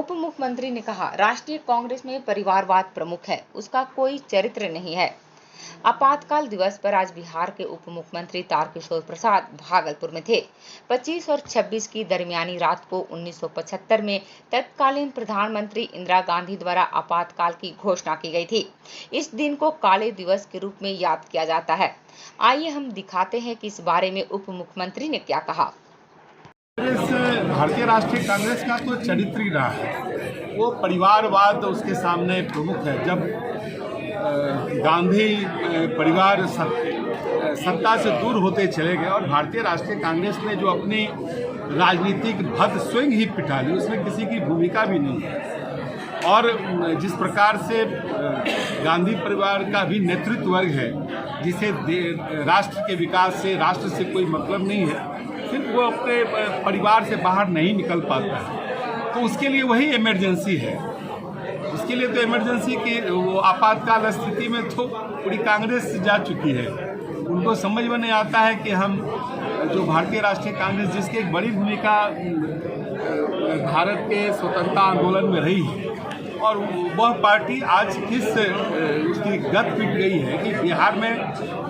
उप मुख्यमंत्री ने कहा, राष्ट्रीय कांग्रेस में परिवारवाद प्रमुख है, उसका कोई चरित्र नहीं है। आपातकाल दिवस पर आज बिहार के उप मुख्यमंत्री तारकिशोर प्रसाद भागलपुर में थे। 25 और 26 की दरमियानी रात को 1975 में तत्कालीन प्रधानमंत्री इंदिरा गांधी द्वारा आपातकाल की घोषणा की गई थी। इस दिन को काले दिवस के रूप में याद किया जाता है। आइए हम दिखाते हैं कि इस बारे में उप मुख्यमंत्री ने क्या कहा। भारतीय राष्ट्रीय कांग्रेस का तो चरित्र ही रहा है, वो परिवारवाद उसके सामने प्रमुख है। जब गांधी परिवार सत्ता से दूर होते चले गए और भारतीय राष्ट्रीय कांग्रेस ने जो अपनी राजनीतिक भद स्वयं ही पिटा ली, उसमें किसी की भूमिका भी नहीं है। और जिस प्रकार से गांधी परिवार का भी नेतृत्व वर्ग है, जिसे राष्ट्र के विकास से, राष्ट्र से कोई मतलब नहीं है, सिर्फ वो अपने परिवार से बाहर नहीं निकल पाता है, तो उसके लिए वही इमरजेंसी है। उसके लिए तो इमरजेंसी की वो आपातकाल स्थिति में तो पूरी कांग्रेस जा चुकी है। उनको समझ में नहीं आता है कि हम जो भारतीय राष्ट्रीय कांग्रेस, जिसकी एक बड़ी भूमिका भारत के स्वतंत्रता आंदोलन में रही है, और वह पार्टी आज किस उसकी गत पिट गई है कि बिहार में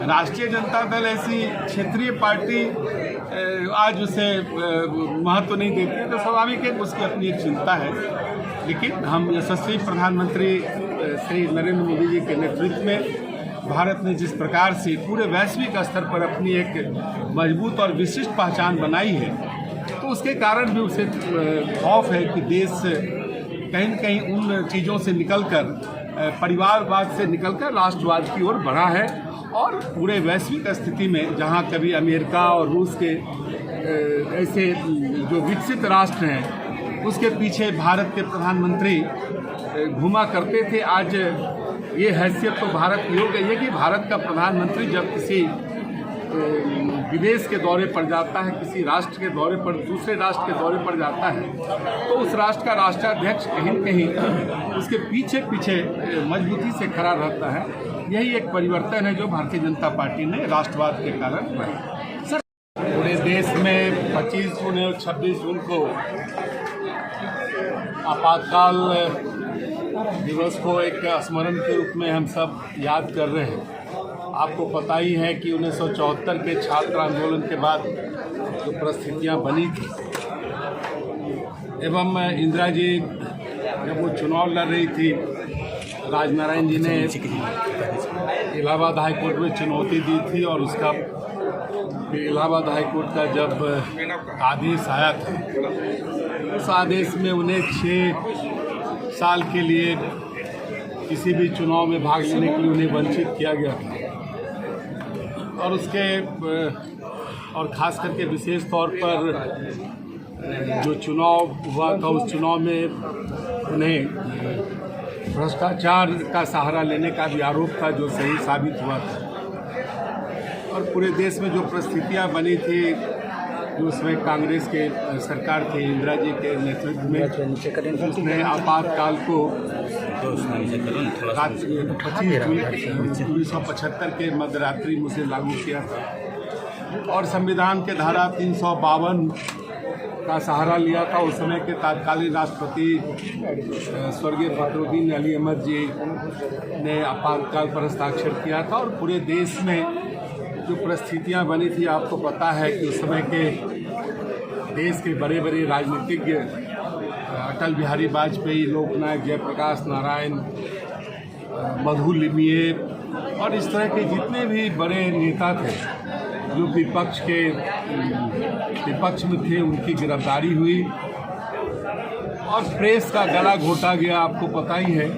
राष्ट्रीय जनता दल ऐसी क्षेत्रीय पार्टी आज उसे महत्व नहीं देती है, तो स्वाभाविक है उसकी अपनी एक चिंता है। लेकिन हम यशस्वी प्रधानमंत्री श्री नरेंद्र मोदी जी के नेतृत्व में भारत ने जिस प्रकार से पूरे वैश्विक स्तर पर अपनी एक मजबूत और विशिष्ट पहचान बनाई है, तो उसके कारण भी उसे खौफ है कि देश कहीं न कहीं उन चीज़ों से निकलकर, परिवारवाद से निकलकर राष्ट्रवाद की ओर बढ़ा है। और पूरे वैश्विक स्थिति में जहां कभी अमेरिका और रूस के ऐसे जो विकसित राष्ट्र हैं, उसके पीछे भारत के प्रधानमंत्री घुमा करते थे, आज ये हैसियत तो भारत की हो गई है कि भारत का प्रधानमंत्री जब किसी विदेश के दौरे पर जाता है, किसी राष्ट्र के दौरे पर, दूसरे राष्ट्र के दौरे पर जाता है, तो उस राष्ट्र का राष्ट्राध्यक्ष कहीं न कहीं उसके पीछे पीछे मजबूती से खड़ा रहता है। यही एक परिवर्तन है जो भारतीय जनता पार्टी ने राष्ट्रवाद के कारण किया। पूरे देश में 25 जून और 26 जून को आपातकाल दिवस को एक स्मरण के रूप में हम सब याद कर रहे हैं। आपको पता ही है कि 1974 के छात्र आंदोलन के बाद जो परिस्थितियां बनी थी, एवं इंदिरा जी जब वो चुनाव लड़ रही थी, राजनारायण जी ने इलाहाबाद हाई कोर्ट में चुनौती दी थी, और उसका इलाहाबाद हाई कोर्ट का जब आदेश आया था, उस आदेश में उन्हें 6 साल के लिए किसी भी चुनाव में भाग लेने के लिए उन्हें वंचित किया गया था। और उसके और ख़ास करके विशेष तौर पर जो चुनाव हुआ था, उस चुनाव में उन्हें भ्रष्टाचार का सहारा लेने का भी आरोप था, जो सही साबित हुआ था। और पूरे देश में जो परिस्थितियां बनी थी, जो उसमें कांग्रेस के सरकार थे, इंदिरा जी के नेतृत्व में, उसने आपातकाल को 25 जून 1975 के मध्यरात्रि में उसे लागू किया था और संविधान के धारा 352 का सहारा लिया था। उस समय के तत्कालीन राष्ट्रपति स्वर्गीय फखरुद्दीन अली अहमद जी ने आपातकाल पर हस्ताक्षर किया था। और पूरे देश में जो परिस्थितियां बनी थी, आपको पता है कि उस समय के देश के बड़े बड़े राजनीतिज्ञ अटल बिहारी वाजपेयी, लोकनायक जयप्रकाश नारायण, मधु लिमिये और इस तरह के जितने भी बड़े नेता थे जो विपक्ष में थे, उनकी गिरफ्तारी हुई और प्रेस का गला घोटा गया। आपको पता ही है